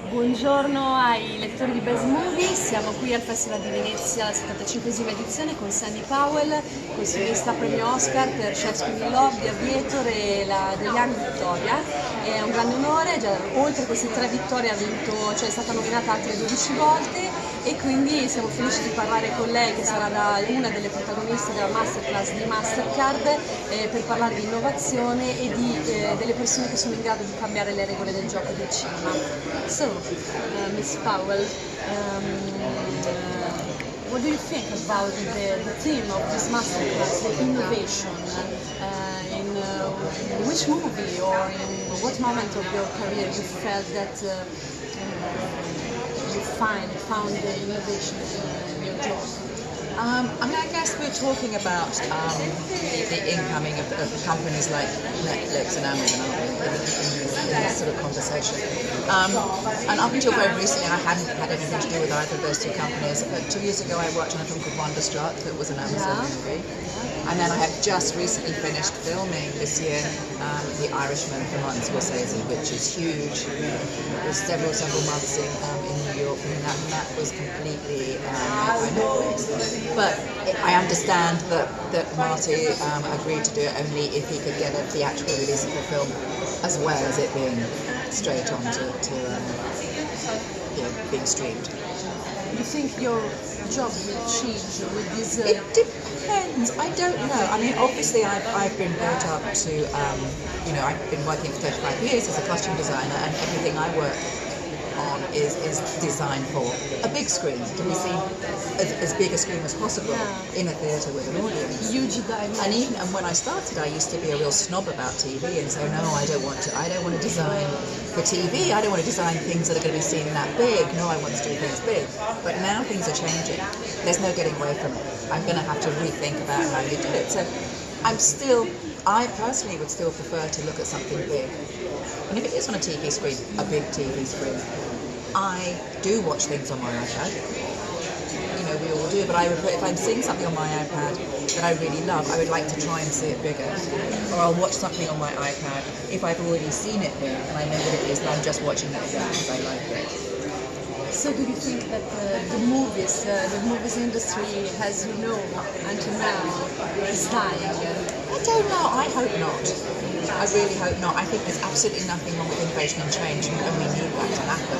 Buongiorno ai lettori di Best Movie, siamo qui al Festival di Venezia, la 75esima edizione con Powell, costumista premio Oscar per Shakespeare in Love, di Aviator e la degli anni Vittoria. È un grande onore, già oltre a queste 3 vittorie è stata nominata altre 12 volte e quindi siamo felici di parlare con lei che sarà una delle protagoniste della masterclass di Mastercard per parlare di innovazione e delle persone che sono in grado di cambiare le regole del gioco del cinema. So, Miss Powell, what do you think about the theme of this masterclass, the innovation? In which movie or in what moment of your career you felt that you found the innovation in your job? I guess we're talking about the incoming of companies like Netflix and Amazon, aren't we, in this sort of conversation. And up until very recently, I hadn't had anything to do with either of those two companies. But 2 years ago, I worked on a film called Wonderstruck that was an Amazon movie. And then I have just recently finished filming this year The Irishman for Martin Scorsese, which is huge. It was several months in New York, and that was completely by Netflix. But I understand that Marty agreed to do it only if he could get a theatrical release of the film, as well as it being straight on to being streamed. You think your job will change with this? It depends. I don't know. I mean, obviously, I've been brought up to, I've been working for 35 years as a costume designer, and everything I work on is designed for a big screen, to be seen as big a screen as possible in a theatre with an audience. Huge dimension. And when I started, I used to be a real snob about TV and say, no, I don't want to design for TV. I don't want to design things that are going to be seen that big. No, I want to do things big. But now things are changing. There's no getting away from it. I'm going to have to rethink about how you do it. So I personally would still prefer to look at something big. And if it is on a TV screen, a big TV screen, I do watch things on my iPad. We all do, but if I'm seeing something on my iPad that I really love, I would like to try and see it bigger. Or I'll watch something on my iPad if I've already seen it big and I know what it is, and I'm just watching that because I like it. So do you think that the movies industry, as you know, until now, is dying? I don't know. I hope not. I really hope not. I think there's absolutely nothing wrong with innovation and change, and we need that to happen.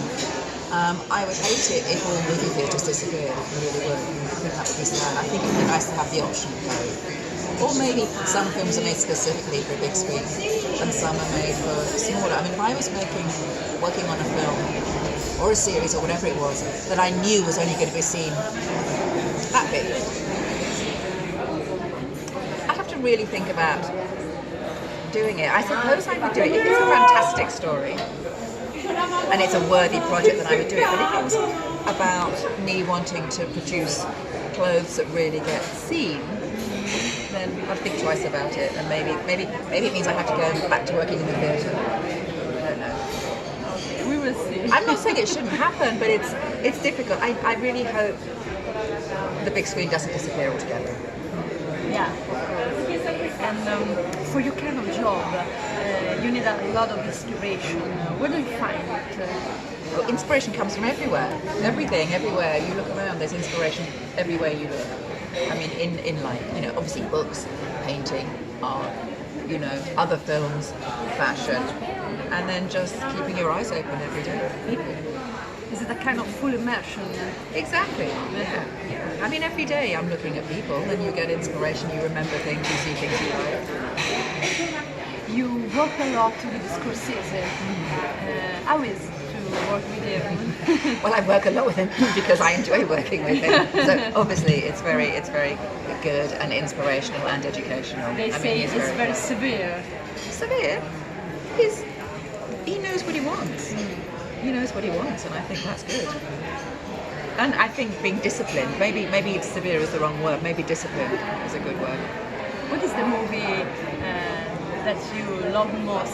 I would hate it if all movie theatres disappeared. I really would. I think that would be sad. I think it would be nice to have the option of both. Or maybe some films are made specifically for a big screen, and some are made for smaller. I mean, if I was working on a film or a series or whatever it was that I knew was only going to be seen that big, I'd have to really think about doing it. I suppose I would do it if it's a fantastic story and it's a worthy project, then I would do it. But if it was about me wanting to produce clothes that really get seen, then I'd think twice about it, and maybe it means I have to go back to working in the theatre. I don't know. We will see. I'm not saying it shouldn't happen, but it's difficult. I really hope the big screen doesn't disappear altogether. Yeah, of course. And for your kind of job, you need a lot of inspiration. Where do you find it? Well, inspiration comes from everywhere. Everything, everywhere. You look around, there's inspiration everywhere you look. I mean, in life, obviously books, painting, art, other films, fashion, and then just keeping your eyes open every day. People. Is it a kind of full immersion? Exactly. Yeah. I mean, every day I'm looking at people, and you get inspiration. You remember things, you see things you like. You work a lot with Scorsese. How is it to work with him? Well, I work a lot with him because I enjoy working with him. So obviously, it's very good and inspirational and educational. They say he's very severe. Severe? He knows what he wants. He knows what he wants, and I think that's good. And I think being disciplined, maybe severe is the wrong word, maybe discipline is a good word. What is the movie that you love most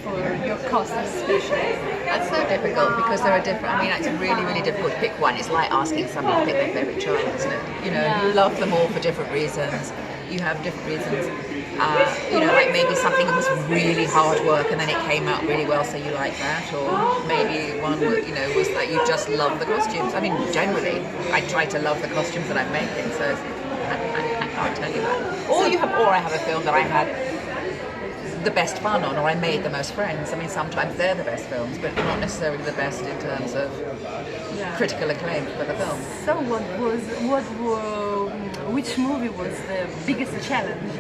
for your cost especially? That's so difficult because there are different, it's really, really difficult to pick one. It's like asking somebody to pick their favourite child, isn't it? You love them all for different reasons. You have different reasons. Like maybe something that was really hard work and then it came out really well, so you like that, or maybe one, was that you just love the costumes. I mean, generally, I try to love the costumes that I'm making, so I can't tell you that. Or I have a film that I had the best fun on, or I made the most friends. I mean, sometimes they're the best films, but not necessarily the best in terms of critical acclaim for the film. So which movie was the biggest challenge?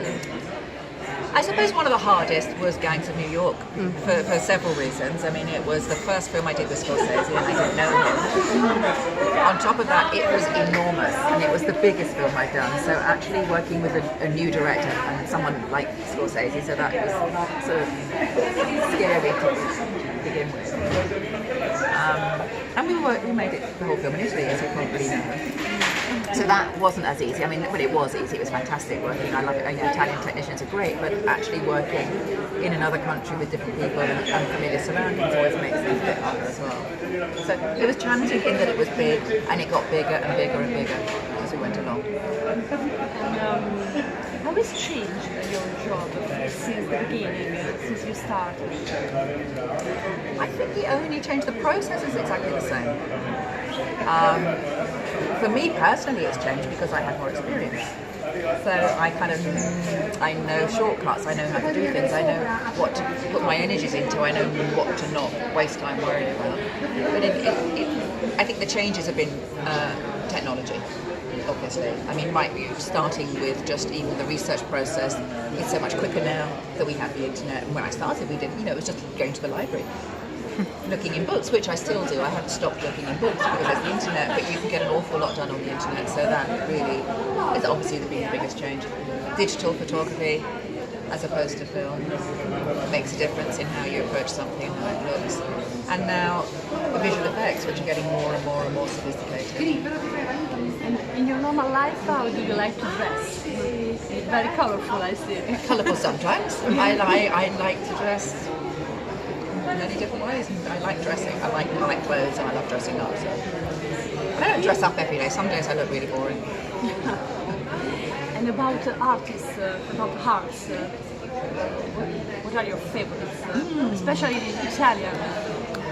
I suppose one of the hardest was Gangs of New York for several reasons. I mean, it was the first film I did with Scorsese and I didn't know him. On top of that, it was enormous and it was the biggest film I'd done. So actually working with a new director and someone like Scorsese, so that was sort of scary to begin with. And we made it the whole film in Italy, as you probably know. So that wasn't as easy. I mean, but it was easy. It was fantastic working. I love it. Italian technicians are great, but actually working in another country with different people and unfamiliar surroundings always makes things a bit harder as well. So it was challenging in that it was big, and it got bigger and bigger and bigger as we went along. How has changed your job since the beginning, since you started? I think the only change, the process is exactly the same. For me personally, it's changed because I have more experience. So I know shortcuts, I know how to do things, I know what to put my energies into, I know what to not waste time worrying about. But I think the changes have been technology, obviously. I mean, starting with just even the research process, it's so much quicker now that we have the internet. And when I started, we didn't, it was just going to the library. Looking in books, which I still do. I haven't stopped looking in books because there's the internet, but you can get an awful lot done on the internet, so that really is obviously the biggest change. Digital photography as opposed to film makes a difference in how you approach something and how it looks. And now the visual effects, which are getting more and more and more sophisticated. And in your normal life, how do you like to dress? It's very colorful, I see. Colourful sometimes. I like to dress in many different ways. I like dressing. I like clothes, and I love dressing up. So I don't dress up every day. Some days I look really boring. And about artists, about arts, what are your favorites? Especially in Italian.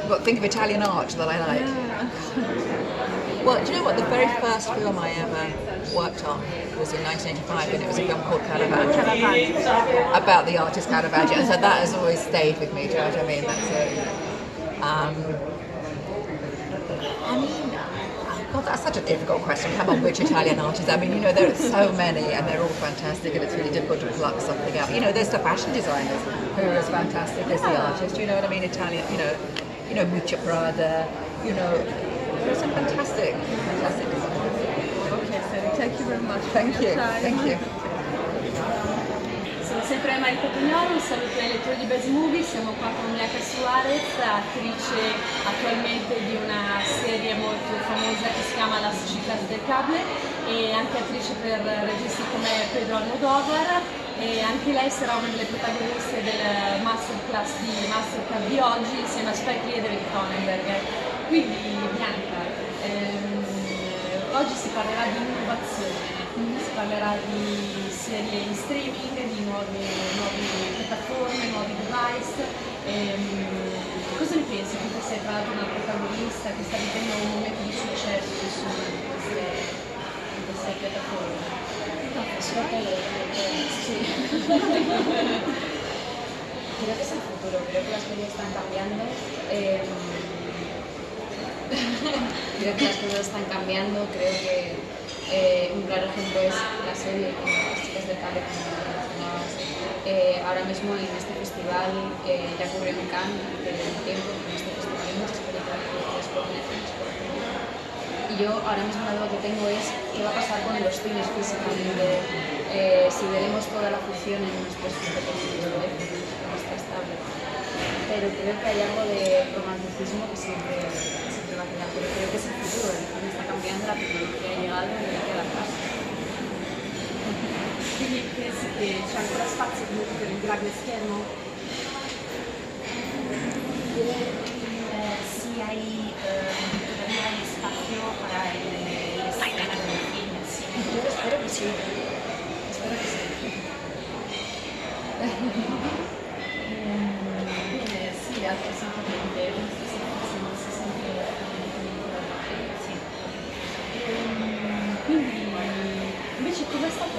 But think of Italian art that I like. Yeah. Well, do you know what? The very first film I ever worked on was in 1985, and it was a film called Caravaggio, about the artist Caravaggio, and so that has always stayed with me. Do you know what I mean? That's God, that's such a difficult question. Come on, which Italian artists? I mean, there are so many, and they're all fantastic, and it's really difficult to pluck something out. There's the fashion designers who are as fantastic as the artists. You know what I mean? Italian, Muccia Prada. There's some fantastic designers. Okay, so thank you very much. Thank you. Sono sempre Marita Pignolo, un saluto ai lettori di Base Movie, siamo qua con Blanca Suarez, attrice attualmente di una serie molto famosa che si chiama Las Chicas del Cable e anche attrice per registi come Pedro Almodovar e anche lei sarà una delle protagoniste del masterclass di Mastercard di oggi insieme a Spike Lee e David Cronenberg. Quindi Bianca, oggi si parlerà di innovazione. Si parlerà di serie in streaming, di nuove piattaforme, nuovi device. Cosa ne pensi? Tu sei tra l'altro una protagonista che sta vivendo un momento di successo su queste piattaforme. Sí. Creo que es el futuro, creo que las cosas están cambiando. Creo que las cosas están cambiando, creo que un claro ejemplo es la serie con las chicas del cable que mencionabas. Ahora mismo en este festival ya ocurrió en Cannes hace un tiempo, en este festival hay muchas películas producidas por Netflix, por ejemplo. Y yo ahora mismo la duda que tengo es qué va a pasar con los cines físicamente, si veremos toda la función en unos puestos de teléfono no está estable. Pero creo que hay algo de romanticismo que siempre va a quedar, pero creo que es el futuro, el cine está cambiando, la tecnología ha llegado y hay que adaptarsi. Quindi pensi che c'è ancora spazio comunque per il grande schermo? Sí hay espacio para el estreno del cine, sí. Yo espero que sí. Sì, assolutamente.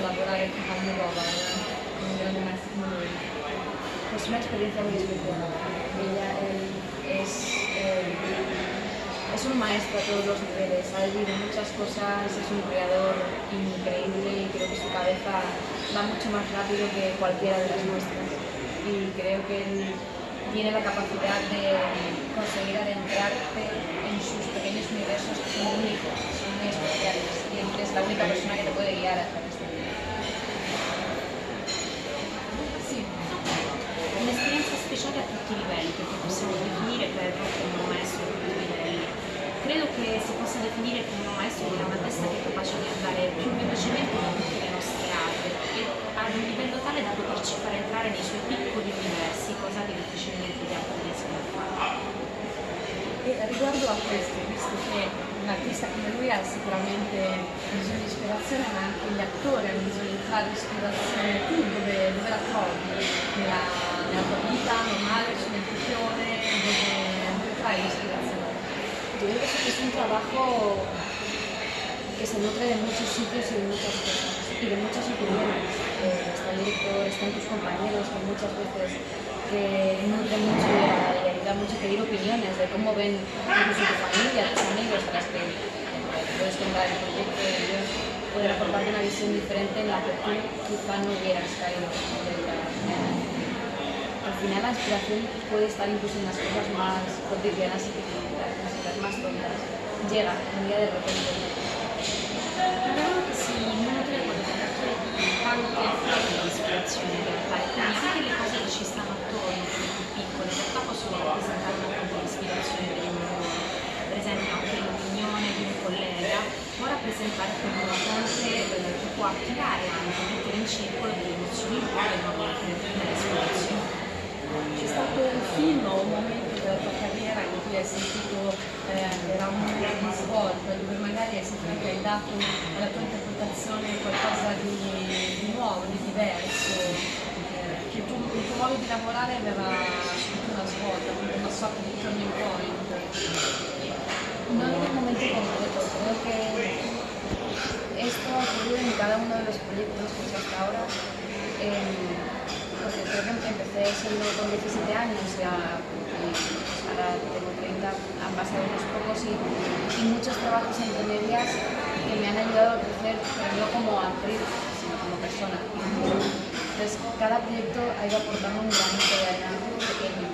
lavorare con Almodóvar, con un grande maestro come lui. Es una experiencia muy especial. Ella es un maestro a todos los niveles, ha vivido muchas cosas, es un creador increíble y creo que su cabeza va mucho más rápido que cualquiera de las nuestras. Y creo que él tiene la capacidad de conseguir adentrarte en sus pequeños universos que son únicos, son muy especiales. Y es la única persona que te puede guiar a través de él. Sì, un'esperienza speciale a tutti i livelli, perché possiamo definire Pedro come un maestro a tutti i livelli. Credo che si possa definire come un maestro che ha una testa che è capace di andare più velocemente di tutte le nostre arti e ad un livello tale da poterci far entrare nei suoi piccoli universi, cosa che difficilmente gli altri riescono a fare. E riguardo a questo, visto che un artista come lui ha sicuramente bisogno di ispirazione, ma anche gli attori hanno bisogno di fare ispirazione, tu dove la trovi? Nella tua vita normale, sull'intuizione, dove fai l'ispirazione? Yo creo que es un trabajo que se nutre de muchos sitios y de muchas cosas y de muchas opiniones. Está el director, están tus compañeros que muchas veces que nutren mucho y ayudan mucho a pedir opiniones de cómo ven incluso tu familia, tus amigos a las que puedes contar el proyecto y ellos pueden aportarte una visión diferente en la que tú quizá no hubieras caído. Al final la inspiración puede estar incluso en las cosas más cotidianas y las más tontas. Llega un día de repente. Troviamo che si nutre con le creature di tante forme di ispirazione in realtà, e quindi tutte le cose che ci stanno attorno, quelle più piccole, in realtà possono rappresentare una fonte di ispirazione per ognuno di noi. Per esempio anche l'opinione di un collega può rappresentare come una fonte che può attivare anche, mettere in circolo delle emozioni nuove, ma anche delle ispirazioni. C'è stato un film o un momento della tua carriera in cui hai sentito era un momento di svolta, dove magari hai sentito che hai dato alla tua interpretazione qualcosa di nuovo, di diverso, che il tuo modo di lavorare aveva avuto una svolta, una sorta di turning point? No en un momento concreto, creo que esto ha ocurrido en cada uno de los proyectos que he hecho hasta ahora. Porque creo que empecé siendo con 17 años y ahora tengo 30, han pasado unos pocos y muchos trabajos entre medias que me han ayudado a crecer, pero no como actriz, sino como persona. Entonces, cada proyecto ha ido aportando un granito de arena pequeño.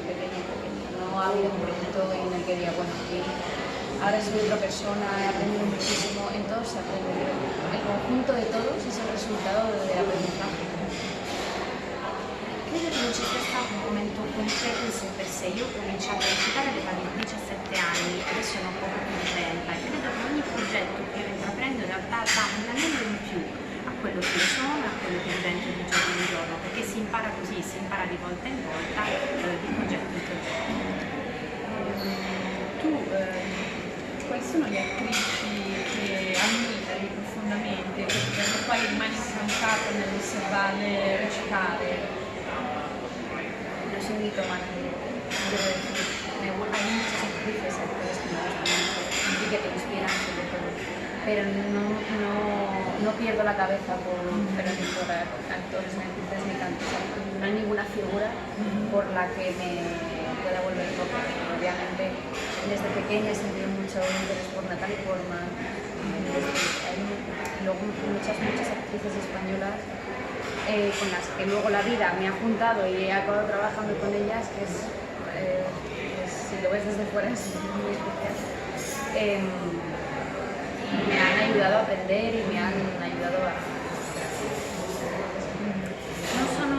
No ha habido un proyecto en el que diga, bueno, aquí ahora soy otra persona, he aprendido muchísimo, en todos se aprende. El conjunto de todos es el resultado del aprendizaje. Credo che non ci sia stato un momento concreto in sé per sé. Io ho cominciato a recitare all'età di 17 anni, adesso sono poco più di 30 e credo che ogni progetto che io intraprendo in realtà dà un anello in più a quello che sono, a quello che divento di giorno in giorno, perché si impara così, si impara di volta in volta, di progetto in progetto. Tu, quali sono le attrici che ammiri profondamente, per le quali rimani incantata nell'osservarle recitare? No soy mitómana, quiero decir, hay muchas actrices, actores que me gustan mucho y que te inspiran sobre todo, pero no pierdo la cabeza por actores ni actrices ni cantantes, no hay ninguna figura por la que me pueda volver loca. Obviamente desde pequeña he sentido mucho interés por Natalie Portman, luego muchas actrices españolas con las que luego la vida me ha juntado y he acabado trabajando con ellas, que es, si lo ves desde fuera es muy especial. Me han ayudado a aprender y me han ayudado a... Non sono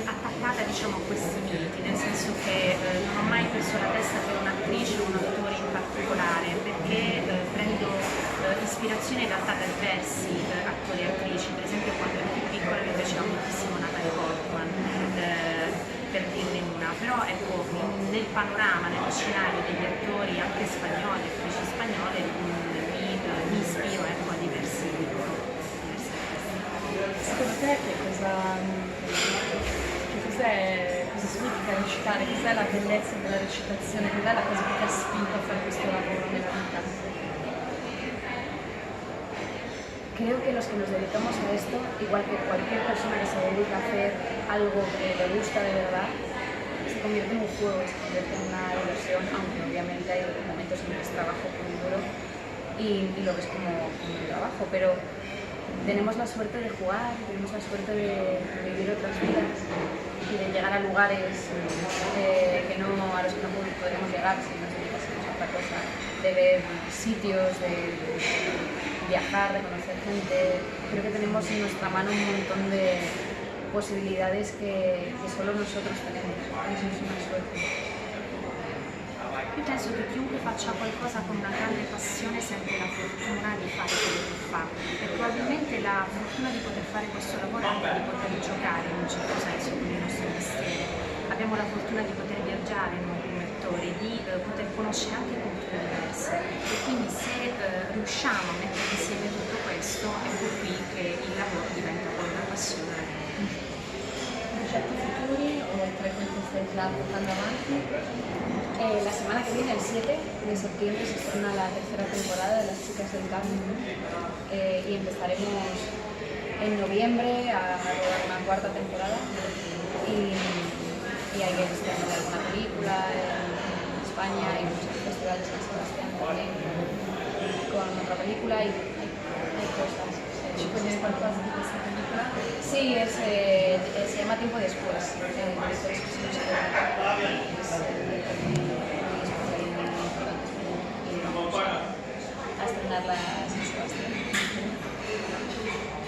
attaccata diciamo, a questi miti, nel senso che non ho mai preso la testa per un'attrice o un attore in particolare, perché prendo ispirazione in realtà da diversi attori e attrici. Per esempio quando ero più piccola mi piaceva moltissimo Natalie Portman, per dirne una, però ecco nel panorama, nello scenario degli attori anche spagnoli, attrici spagnole, mi ispiro ecco, a diversi Secondo te cosa significa recitare? Cos'è la bellezza della recitazione? Cos'è la cosa che ti ha spinto a fare questo lavoro nella vita? creo que los que nos dedicamos a esto, igual que cualquier persona que se dedica a hacer algo que le gusta de verdad, se convierte en un juego, se convierte en una diversión, aunque obviamente hay momentos en que es trabajo muy duro y lo ves como un trabajo, pero tenemos la suerte de jugar, tenemos la suerte de vivir otras vidas y de llegar a lugares que no, a los que no podríamos llegar si nos dedicásemos a otra cosa, de ver sitios, de viajar, de conocer gente. Creo que tenemos en nuestra mano un montón de posibilidades que solo nosotros tenemos. Eso es una suerte. Io penso che chiunque faccia qualcosa con una grande passione sente la fortuna di fare quello che fa e probabilmente la fortuna di poter fare questo lavoro anche di poter giocare in un certo senso con il nostro mestiere. Abbiamo la fortuna di poter viaggiare noi come attori, di poter conoscere anche culture diverse e quindi se riusciamo a mettere insieme tutto questo, ecco qui che il lavoro diventa poi una passione alla fine. Progetti futuri oltre a quelli che stai già portando avanti. La semana que viene, el 7 de septiembre, se estrena la tercera temporada de Las Chicas del Cambio y empezaremos en noviembre a rodar una cuarta temporada y hay que estrenar alguna película en España y muchos festivales en San Sebastián también con otra película y hay cosas. ¿Puedes contar de esta película? Sí, se llama Tiempo Después. A estrenarla a San Sebastián.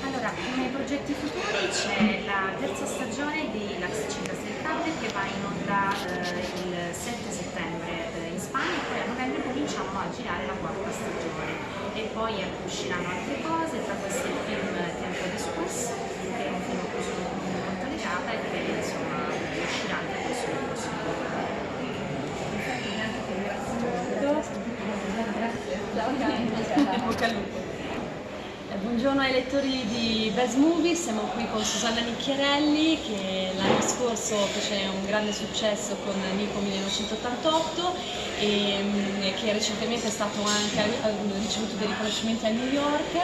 Allora, come progetti futuri c'è la terza stagione di Las Chicas del Cable che va in onda il 7 settembre in Spagna e poi a novembre cominciamo a girare la quarta stagione e poi usciranno altre cose, tra questi il film Tiempo Después, che è un film a cui sono molto legata e che insomma uscirà anche questo prossimo anno. Bocca al lupo. Buongiorno ai lettori di Best Movie, siamo qui con Susanna Nicchiarelli che l'anno scorso fece un grande successo con Nico 1988 e che recentemente è stato anche, ha ricevuto dei riconoscimenti a New York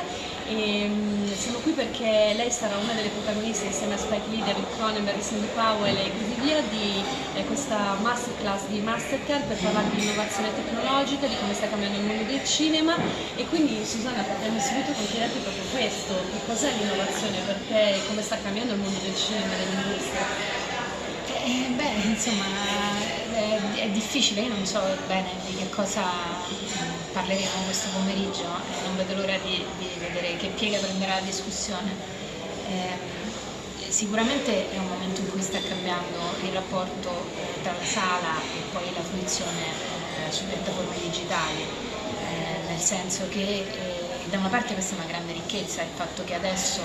e siamo qui perché lei sarà una delle protagoniste insieme a Spike Lee, David Cronenberg, Cindy Powell e così via di questa masterclass di Mastercard per parlare di innovazione tecnologica, di come sta cambiando il mondo del cinema e quindi Susanna partiamo subito con chiederti proprio questo, che cos'è l'innovazione per te e come sta cambiando il mondo del cinema e dell'industria? Insomma, è difficile, io non so bene di che cosa parleremo questo pomeriggio, non vedo l'ora di vedere che piega prenderà la discussione. Sicuramente è un momento in cui sta cambiando il rapporto tra la sala e poi la fruizione su piattaforme digitali, nel senso che da una parte questa è una grande ricchezza, il fatto che adesso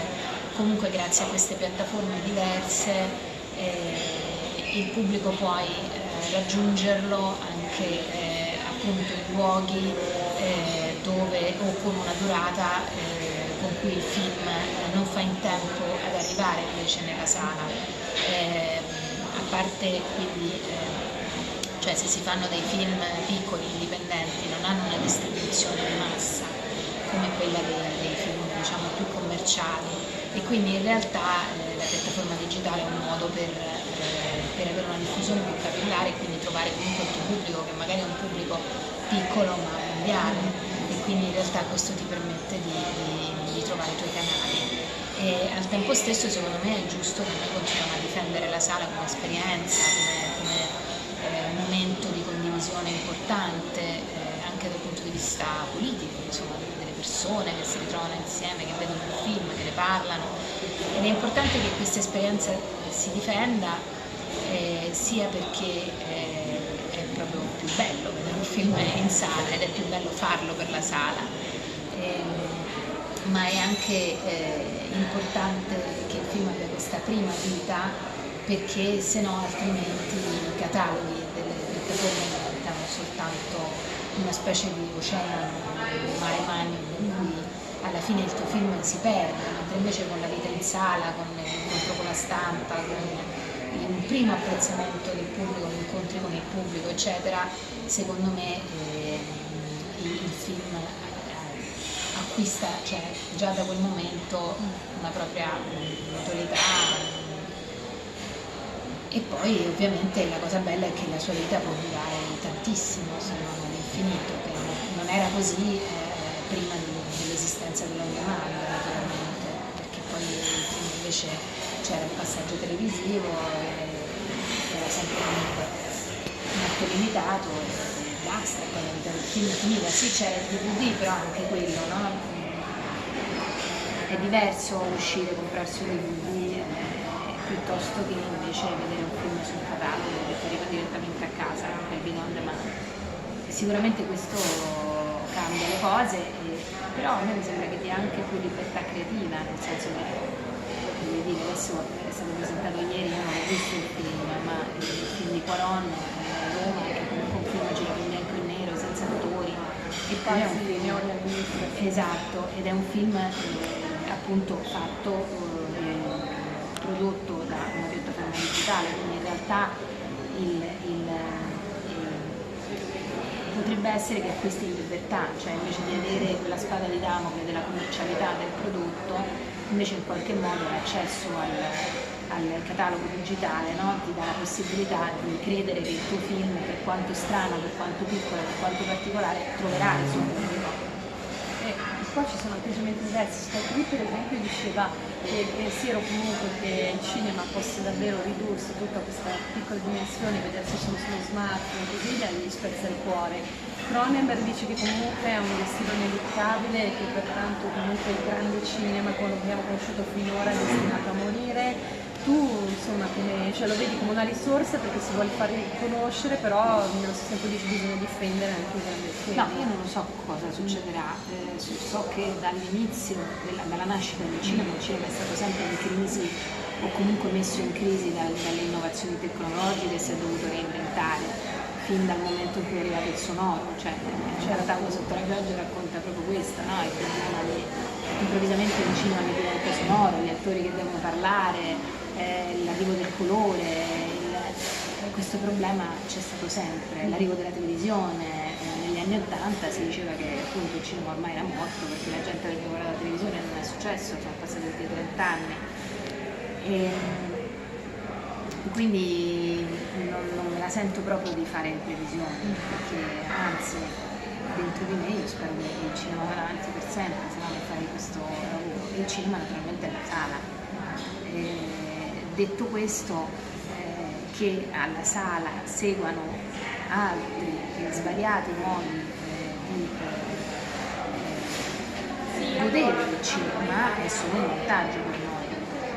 comunque grazie a queste piattaforme diverse il pubblico puoi raggiungerlo anche appunto in luoghi dove o con una durata con cui il film non fa in tempo ad arrivare invece nella sala. A parte quindi cioè se si fanno dei film piccoli, indipendenti, non hanno una distribuzione di massa come quella dei film diciamo più commerciali e quindi in realtà la piattaforma digitale è un modo per avere una diffusione più capillare e quindi trovare comunque il tuo pubblico che magari è un pubblico piccolo ma mondiale e quindi in realtà questo ti permette di trovare i tuoi canali e al tempo stesso secondo me è giusto che noi continuiamo a difendere la sala come esperienza, come momento di condivisione importante anche dal punto di vista politico, insomma delle persone che si ritrovano insieme, che vedono il film, che ne parlano ed è importante che questa esperienza si difenda sia perché è proprio più bello vedere un film in sala ed è più bello farlo per la sala, ma è anche importante che il film abbia questa prima vita perché se no altrimenti i cataloghi delle piattaforme diventano soltanto una specie di oceano, un mare magnum in cui alla fine il tuo film si perde, mentre invece con la vita in sala, con l'incontro con la stampa, con un primo apprezzamento del pubblico, gli incontri con il pubblico, eccetera, secondo me il film acquista, cioè, già da quel momento una propria notorietà. E poi ovviamente la cosa bella è che la sua vita può durare tantissimo, se non all'infinito, che non era così prima dell'esistenza dell'on demand, naturalmente, perché poi prima invece c'era il passaggio televisivo, era sempre comunque molto limitato e basta, poi il film finiva, sì c'era il DVD, però anche quello, no? È diverso uscire, comprarsi un DVD piuttosto che invece vedere un film sul catalogo che ti arriva direttamente a casa per il on demand. Sicuramente questo cambia le cose, però a me mi sembra che dia anche più libertà creativa, nel senso che, voglio dire, adesso è stato presentato ieri, io non ho visto il film, ma il film di Quaron, Roma, che comunque un film girato in bianco e nero, senza attori, e poi è un film, esatto, ed è un film appunto fatto, prodotto da una piattaforma digitale, quindi in realtà potrebbe essere che acquisti in libertà, cioè invece di avere quella spada di Damocle della commercialità del prodotto, invece in qualche modo l'accesso al catalogo digitale, no? Ti dà la possibilità di credere che il tuo film, per quanto strano, per quanto piccolo, per quanto particolare, troverà il suo pubblico. Qua ci sono atteggiamenti diversi. Qui per esempio diceva che il pensiero comunque che il cinema possa davvero ridursi tutta questa piccola dimensione, vedersi solo sullo smartphone e così via, gli spezza il cuore. Cronenberg dice che comunque è un destino inevitabile e che pertanto comunque il grande cinema, quello che abbiamo conosciuto finora, è destinato a morire. Tu insomma cioè, lo vedi come una risorsa perché si vuole far riconoscere, però nello stesso tempo dice bisogna difendere anche il grande cinema. No, io non lo so cosa succederà, so che dall'inizio, dalla nascita del cinema, il cinema è stato sempre in crisi o comunque messo in crisi dalle innovazioni tecnologiche e si è dovuto reinventare fin dal momento in cui è arrivato il sonoro, cioè Tango sotto la pioggia racconta proprio questo, no? Il problema improvvisamente un cinema che diventa sonoro, gli attori che devono parlare, l'arrivo del colore, questo problema c'è stato sempre, l'arrivo della televisione. Negli anni '80 si diceva che appunto il cinema ormai era morto perché la gente aveva guardato la televisione e non è successo, sono passati più di 30 anni. Quindi non me la sento proprio di fare previsioni, perché anzi dentro di me io spero che il cinema vada avanti per sempre, se no non farei questo lavoro. E il cinema naturalmente è la sala. Detto questo, che alla sala seguano altri svariati modi di godere del cinema è solo un vantaggio per noi,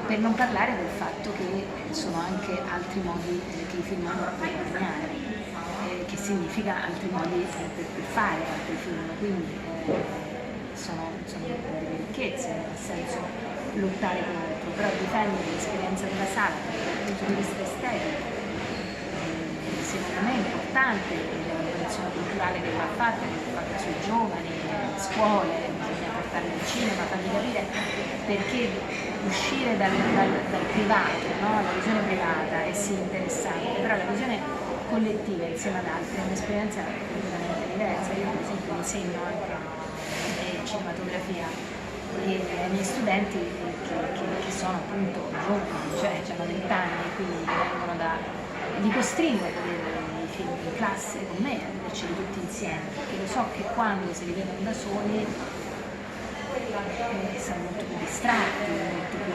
per non parlare del fatto che sono anche altri modi che i film hanno per guadagnare, che significa altri modi per fare altri film, quindi sono delle ricchezze, nel senso lottare contro, però difendere l'esperienza della sala dal punto di vista estetico secondo me è importante, è un'operazione culturale che va fatta sui giovani, nelle scuole, bisogna portarli al cinema, fargli capire perché uscire dal privato, no? La visione privata è sì interessante, però la visione collettiva insieme ad altri è un'esperienza completamente diversa. Io per esempio insegno anche cinematografia e ai miei studenti che sono appunto giovani, cioè hanno 20 anni, quindi vengono li costringo a vedere i film in classe con me, a vederceli tutti insieme, perché lo so che quando se li vedono da soli sono molto più distratti, molto più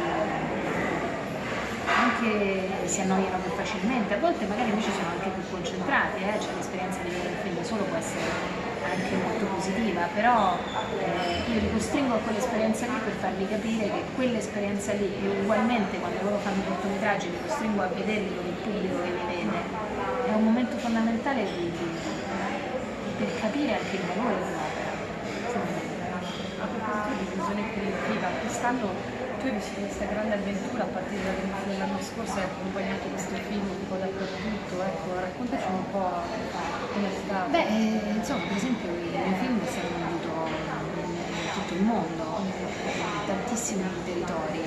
anche si annoiano più facilmente, a volte magari invece sono anche più concentrati, cioè l'esperienza di vedere un film da solo può essere anche molto positiva, però io li costringo a quell'esperienza lì per fargli capire che quell'esperienza lì, e ugualmente quando loro fanno cortometraggi li costringo a vederli con il pubblico che li vede, è un momento fondamentale per capire anche il valore dell'opera. A proposito di visione collettiva, quest'anno tu hai vissuto questa grande avventura a partire dall'anno scorso, hai accompagnato questo film un po' dappertutto, ecco, raccontaci un po' come è stato. Insomma, per esempio il mio film è stato venduto in tutto il mondo, in tantissimi territori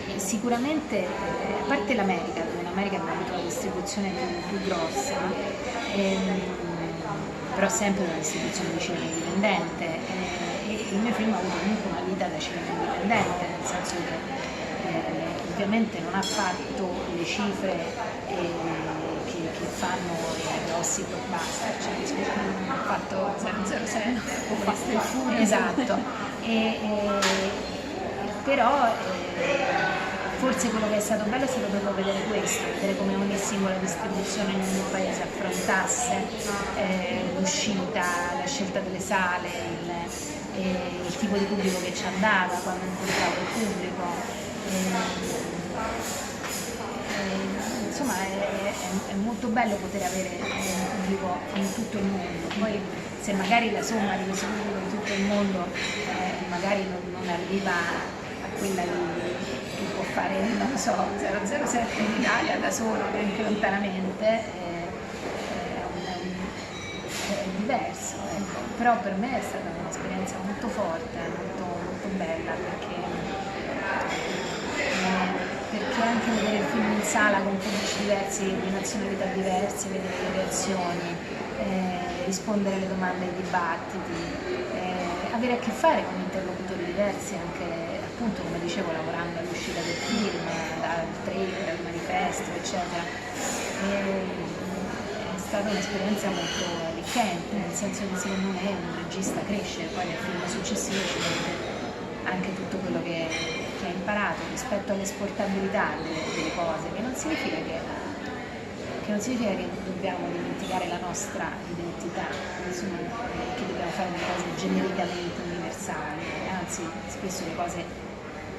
e sicuramente, a parte l'America, dove in America abbiamo avuto una distribuzione più grossa, però sempre dall'istituzione di cinema indipendente, e il mio film ha avuto comunque una vita da cinema indipendente, nel senso che ovviamente non ha fatto le cifre che fanno i grossi blockbuster, cioè ha fatto 007 o Fast and Furious, esatto, però forse quello che è stato bello è stato proprio vedere questo, vedere come ogni singola distribuzione in ogni paese affrontasse l'uscita, la scelta delle sale, il tipo di pubblico che ci andava quando incontravo il pubblico. Insomma è molto bello poter avere un pubblico in tutto il mondo. Poi se magari la somma di questo pubblico in tutto il mondo magari non arriva a quella che può fare, non so, 007 in Italia da solo, anche lontanamente, è diverso, ecco. Però per me è stata un'esperienza molto forte, molto, molto bella, perché anche vedere il film in sala con pubblici diversi, di nazionalità diverse, vedere le reazioni, rispondere alle domande ai dibattiti, avere a che fare con interlocutori diversi, anche appunto come dicevo lavorando all'uscita del film, dal trailer al manifesto eccetera. È stata un'esperienza molto arricchente, nel senso che secondo me un regista cresce, poi nel film successivo ci vede anche tutto quello che ha imparato rispetto all'esportabilità delle cose, che non significa che dobbiamo dimenticare la nostra identità, insomma, che dobbiamo fare delle cose genericamente universali, anzi spesso le cose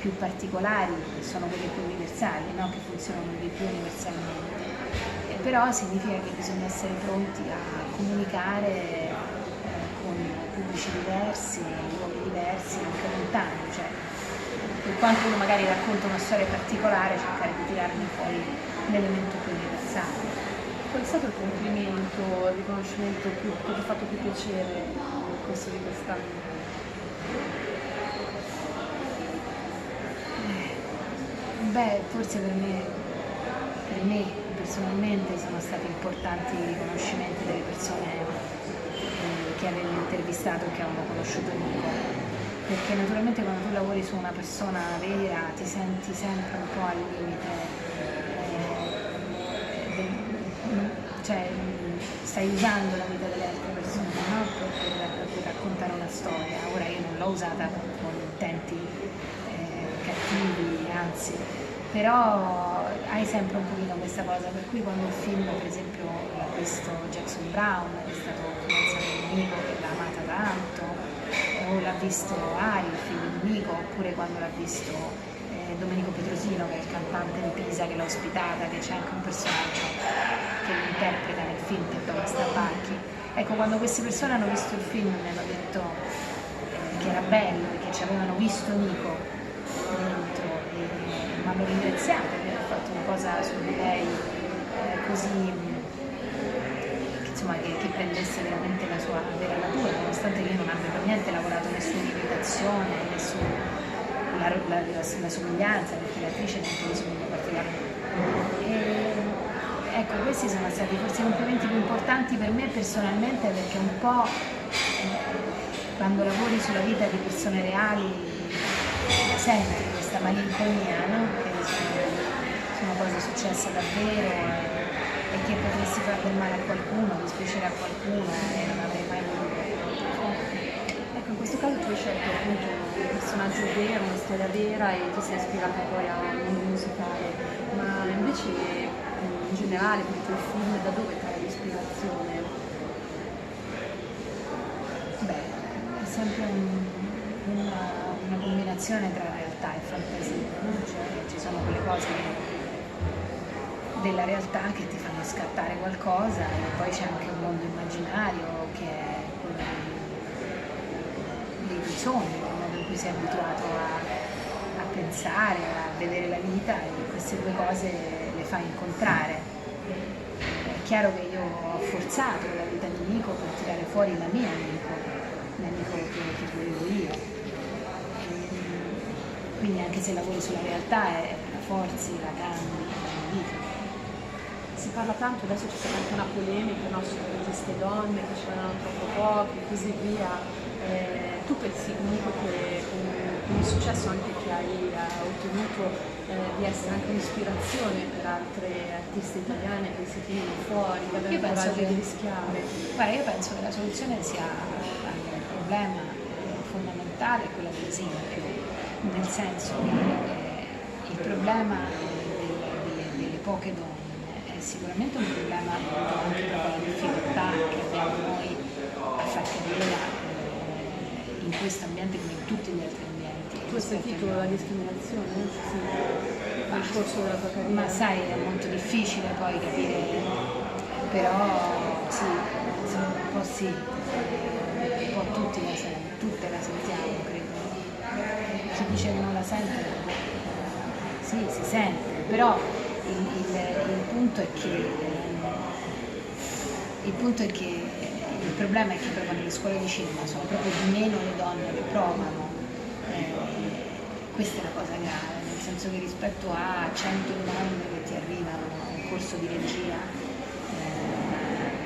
più particolari sono quelle più universali, no? Che funzionano di più universalmente, però significa che bisogna essere pronti a comunicare con pubblici diversi, in luoghi diversi, anche lontani, cioè per quanto uno magari racconta una storia particolare, cercare di tirarne fuori l'elemento più universale. Qual è stato il complimento, il riconoscimento che ti ha fatto più piacere nel corso di quest'anno? Beh, forse per me personalmente sono stati importanti i riconoscimenti delle persone che avevo intervistato e che avevano conosciuto Nico. Perché naturalmente quando tu lavori su una persona vera ti senti sempre un po' al limite, cioè stai usando la vita delle altre persone, no? per raccontare una storia. Ora io non l'ho usata con intenti cattivi, anzi, però hai sempre un pochino questa cosa, per cui quando il film per esempio l'ha visto Jackson Brown, che è stato finanziato da Nico, che l'ha amata tanto, o l'ha visto Ari, il figlio di Nico, oppure quando l'ha visto Domenico Petrosino, che è il cantante di Pisa che l'ha ospitata, che c'è anche un personaggio che lo interpreta nel film, che è Thomas Tabacchi. Ecco, quando queste persone hanno visto il film mi hanno detto che era bello e che ci avevano visto Nico dentro e mi hanno ringraziato per aver fatto una cosa su di lei così, insomma, che prendesse veramente la sua vera natura, nonostante io non abbia per niente lavorato nessuna imitazione, la somiglianza, perché l'attrice non mi somiglia particolarmente. Ecco, questi sono stati forse i complimenti più importanti per me personalmente, perché un po' quando lavori sulla vita di persone reali senti questa malinconia, no? Che sono cose successe davvero e che potresti fare del male a qualcuno, dispiacere a qualcuno e non avrei mai voluto. Ecco, in questo caso tu hai scelto appunto un personaggio vero, una storia vera e ti sei ispirata poi a un mondo musicale, ma invece in generale per i tuoi film da dove trai l'ispirazione? Beh, è sempre una combinazione tra realtà e fantasia, no? Cioè ci sono quelle cose della realtà che ti fanno scattare qualcosa e poi c'è anche un mondo immaginario che è quello dei tuoi sogni, il modo in cui sei abituato a pensare, a vedere la vita, e queste due cose le fai incontrare. È chiaro che io ho forzato la vita di Nico per tirare fuori la mia Nico, la Nico che volevo io. Quindi anche se lavori sulla realtà la forzi, la cambi, la modifichi. Si si parla tanto, adesso c'è stata anche una polemica, no, su queste donne che c'erano troppo poche e così via. Tu pensi comunque che con il successo anche che hai ottenuto di essere anche un'ispirazione per altre artiste italiane che si tirano fuori, che abbiano il coraggio di rischiare? Guarda, io penso che la soluzione sia al problema fondamentale è quella dell'esempio, nel senso che il problema delle poche donne è sicuramente un problema anche proprio la difficoltà che abbiamo noi a far capire in questo ambiente come in tutti gli altri ambienti. Tu hai sentito la discriminazione? Sì. Nel corso della tua carriera? Ma sai, è molto difficile poi capire, però sì, un po' sì, un po' tutte la sentiamo, credo. Chi dice che non la sente, sì, si sente, però il punto è che il problema è che proprio nelle scuole di cinema sono proprio di meno le donne che provano, questa è la cosa grave, nel senso che rispetto a 100 donne che ti arrivano a un corso di regia,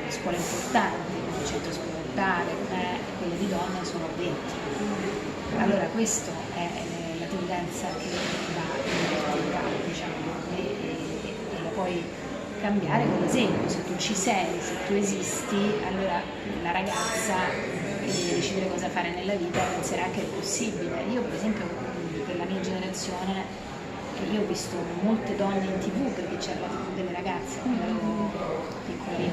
scuole importanti, come il centro sperimentale, quelle di donne sono 20. Allora questa è la tendenza che va invertita, diciamo, e la puoi cambiare con l'esempio. Se tu ci sei, se tu esisti, allora la ragazza che deve decidere cosa fare nella vita penserà che è possibile. Io per esempio per la mia generazione io ho visto molte donne in TV, perché c'era la TV delle ragazze quando ero piccolina,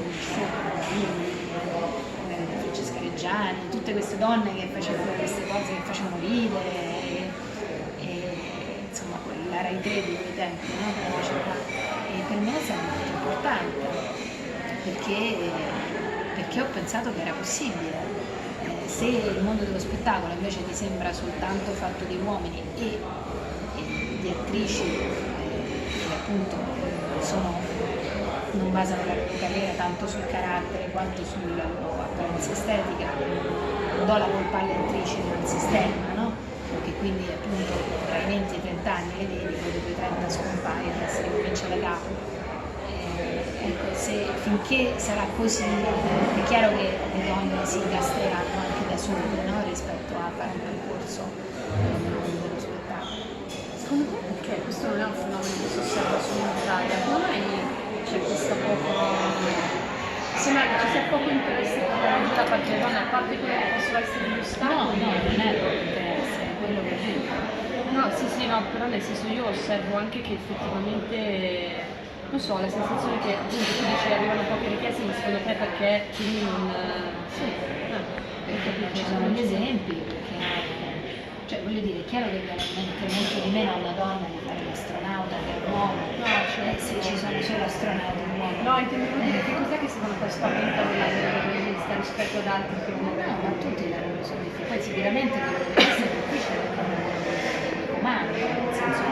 Francesca Reggiani, tutte queste donne che facevano queste cose che facevano ridere e insomma la Rai 3 di quei tempi, no? E per me è stato molto importante perché ho pensato che era possibile. Se il mondo dello spettacolo invece ti sembra soltanto fatto di uomini e di attrici che appunto non basano la loro carriera tanto sul carattere quanto sulla loro apparenza estetica, do la colpa alle attrici del sistema, no? Perché quindi appunto tra i 20 e i 30 anni le vedi, poi dopo i 30 scompaiono e si ricomincia da capo. Ecco, finché sarà così, è chiaro che le donne si castreranno anche da sole, no? Rispetto a fare un percorso nel mondo dello spettacolo. Secondo te perché questo non è un fenomeno che si osserva solo in Italia? Come mai c'è questa sembra che ci sia poco interesse per la vita da parte delle donne, a parte quello che possono essere gli ostacoli? No, non è poco interesse, è quello che dico. No, sì, no, però nel senso io osservo anche che effettivamente, non so, la sensazione che appunto tu dici arrivano poche richieste, ma secondo te perché quindi non... Sì, perché ci sono gli esempi, perché cioè voglio dire, è chiaro che veramente molto di meno a una donna di fare l'astronauta che un uomo, se ci sono solo astronauti uomini. No, intendevo dire che cos'è che secondo te spaventa della regista rispetto ad altri che No, ma tutti i lavori sono difficili, poi sicuramente quello che deve essere difficile è il lavoro dei comandi, nel senso